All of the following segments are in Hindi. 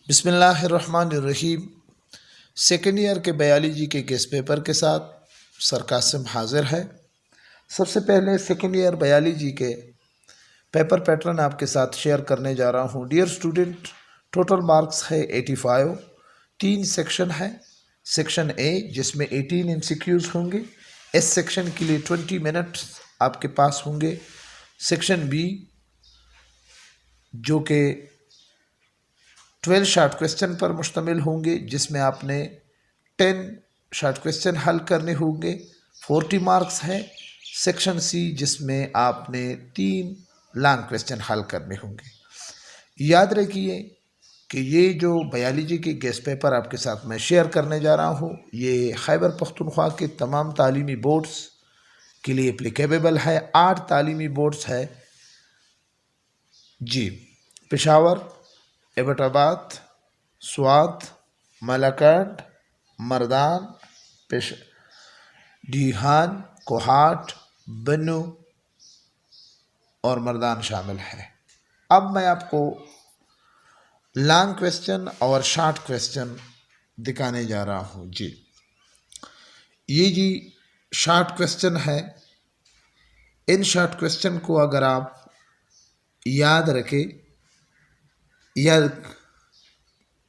बिस्मिल्लाहिर्रहमानिर्रहीम। सेकेंड ईयर के बायोलॉजी के गेस्ट पेपर के साथ सर कासिम हाजिर है। सबसे पहले सेकेंड ईयर बायोलॉजी के पेपर पैटर्न आपके साथ शेयर करने जा रहा हूँ। डियर स्टूडेंट, टोटल मार्क्स है 85। 3 सेक्शन है। सेक्शन ए जिसमें 18 MCQs होंगे। एस सेक्शन के लिए 20 मिनट आपके पास होंगे। सेक्शन बी जो कि 12 शॉर्ट क्वेश्चन पर मुश्तमिल होंगे, जिसमें आपने 10 शॉर्ट क्वेश्चन हल करने होंगे। 40 मार्क्स है। सेक्शन सी जिसमें आपने 3 लॉन्ग क्वेश्चन हल करने होंगे। याद रखिए कि ये जो बायोलॉजी के गेस्ट पेपर आपके साथ मैं शेयर करने जा रहा हूँ, ये खैबर पख्तूनख्वा के तमाम तालीमी बोर्ड्स के लिए एप्लीकेबल है। 8 तालीमी बोर्ड्स है जी: पेशावर, एबटाबाद, स्वात, मलाकाट, मर्दान, डीहान, कोहाट, बन्नू और मर्दान शामिल है। अब मैं आपको लॉन्ग क्वेश्चन और शॉर्ट क्वेश्चन दिखाने जा रहा हूँ जी। ये जी शॉर्ट क्वेश्चन है। इन शॉर्ट क्वेश्चन को अगर आप याद रखें या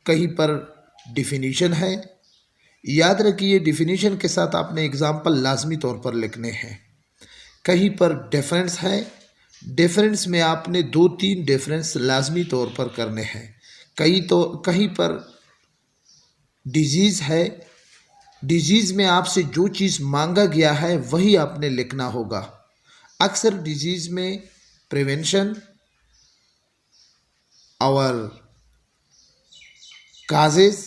कहीं पर डिफिनीशन है, याद रखिए डिफिनीशन के साथ आपने एग्जाम्पल लाजमी तौर पर लिखने हैं। कहीं पर डिफरेंस है, डिफरेंस में आपने 2-3 डिफरेंस लाजमी तौर पर करने हैं। कहीं पर डिजीज़ है, डिजीज़ में आपसे जो चीज़ मांगा गया है वही आपने लिखना होगा। अक्सर डिजीज़ में प्रिवेंशन और काजेस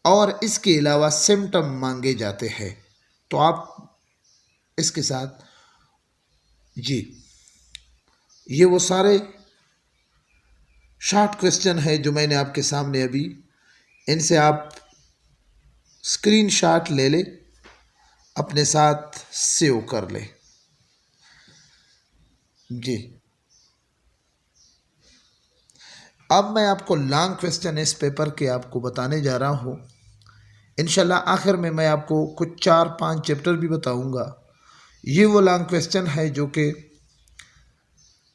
और इसके अलावा सिम्टम मांगे जाते हैं। तो आप इसके साथ जी ये वो सारे शॉर्ट क्वेश्चन है जो मैंने आपके सामने अभी, इनसे आप स्क्रीनशॉट ले ले, अपने साथ सेव कर ले जी। अब मैं आपको लॉन्ग क्वेश्चन इस पेपर के आपको बताने जा रहा हूँ। इंशाल्लाह आखिर में मैं आपको कुछ 4-5 चैप्टर भी बताऊँगा। ये वो लॉन्ग क्वेश्चन है जो कि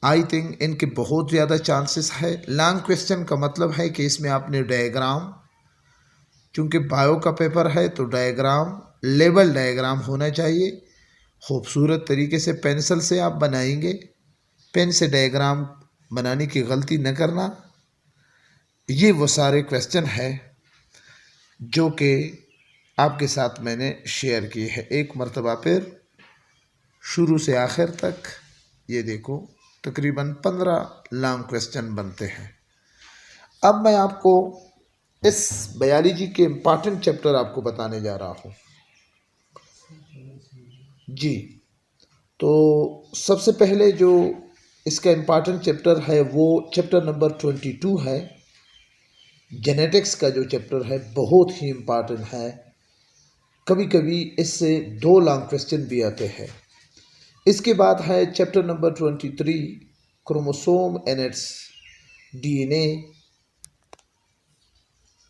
आई थिंक इनके बहुत ज़्यादा चांसेस है। लॉन्ग क्वेश्चन का मतलब है कि इसमें आपने डायग्राम, चूँकि बायो का पेपर है तो डायग्राम, लेवल डायग्राम होना चाहिए। खूबसूरत तरीके से पेंसिल से आप बनाएंगे। पेन से डायग्राम बनाने की गलती न करना। ये वो सारे क्वेश्चन है जो कि आपके साथ मैंने शेयर किए हैं। एक मरतबा फिर शुरू से आखिर तक ये देखो, तकरीबन 15 लॉन्ग क्वेश्चन बनते हैं। अब मैं आपको इस बायोलॉजी के इम्पॉर्टेंट चैप्टर आपको बताने जा रहा हूँ जी। तो सबसे पहले जो इसका इम्पॉर्टेंट चैप्टर है वो चैप्टर नंबर 22 है। जेनेटिक्स का जो चैप्टर है बहुत ही इम्पॉर्टेंट है। कभी कभी इससे 2 लॉन्ग क्वेश्चन भी आते हैं। इसके बाद है chapter number 23, chromosome and it's DNA।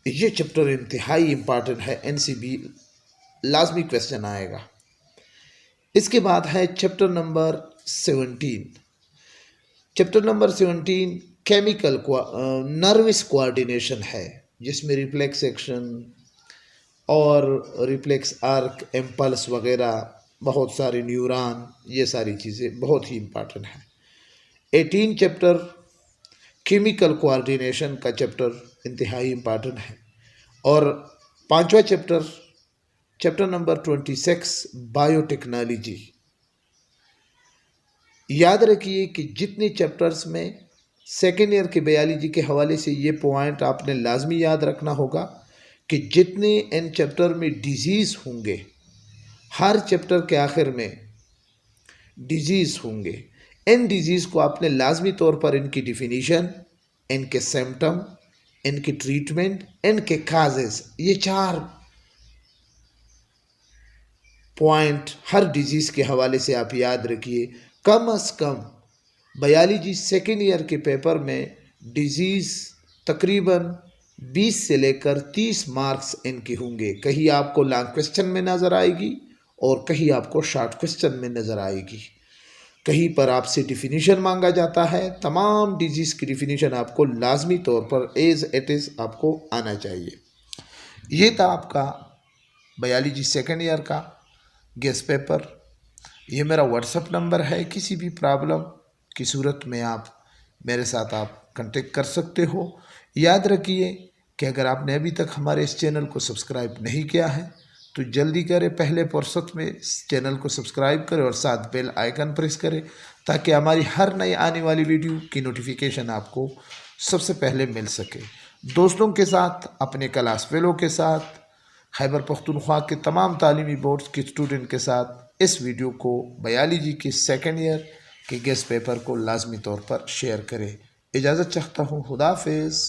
ये चैप्टर इंतहाई इम्पॉर्टेंट है, NCB लाजमी क्वेश्चन आएगा। इसके बाद है chapter number 17। Chapter number 17 chemical nervous coordination है, जिसमें रिफ्लेक्स एक्शन और रिफ्लेक्स आर्क, इम्पल्स वगैरह, बहुत सारे न्यूरॉन, ये सारी चीज़ें बहुत ही इम्पॉर्टेंट है। 18 चैप्टर केमिकल कोऑर्डिनेशन का चैप्टर इंतहाई इम्पॉर्टेंट है। और 5वां चैप्टर नंबर 26 बायोटेक्नोलॉजी। याद रखिए कि जितने चैप्टर्स में सेकेंड ईयर के बायोलॉजी के हवाले से ये पॉइंट आपने लाजमी याद रखना होगा कि जितने इन चैप्टर में डिजीज़ होंगे, हर चैप्टर के आखिर में डिजीज़ होंगे। इन डिजीज़ को आपने लाजमी तौर पर इनकी डिफिनीशन, इनके सिम्टम, इनकी ट्रीटमेंट, इनके काजेस, ये 4 पॉइंट हर डिजीज़ के हवाले से आप याद रखिए। कम अज़ कम बायोलॉजी सेकेंड ईयर के पेपर में डिजीज़ तकरीबन 20 से लेकर 30 मार्क्स इनके होंगे। कहीं आपको लॉन्ग क्वेश्चन में नज़र आएगी और कहीं आपको शॉर्ट क्वेश्चन में नज़र आएगी। कहीं पर आपसे डिफिनीशन मांगा जाता है, तमाम डिजीज़ की डिफिनीशन आपको लाजमी तौर पर एज इट इज़ आपको आना चाहिए। ये था आपका बायोलॉजी सेकेंड ईयर का गेस्ट पेपर। ये मेरा व्हाट्सअप नंबर है, किसी भी प्रॉब्लम की सूरत में आप मेरे साथ आप कांटेक्ट कर सकते हो। याद रखिए कि अगर आपने अभी तक हमारे इस चैनल को सब्सक्राइब नहीं किया है तो जल्दी करें, पहले फुर्सत में इस चैनल को सब्सक्राइब करें और साथ बेल आइकन प्रेस करें ताकि हमारी हर नई आने वाली वीडियो की नोटिफिकेशन आपको सबसे पहले मिल सके। दोस्तों के साथ, अपने क्लास फेलो के साथ, खैबर पख्तूनख्वा के तमाम तालीमी बोर्ड्स के स्टूडेंट के साथ इस वीडियो को बायोलॉजी के सेकेंड ईयर के गेस्ट पेपर को लाजमी तौर पर शेयर करें। इजाज़त चाहता हूँ। खुदा हाफिज़।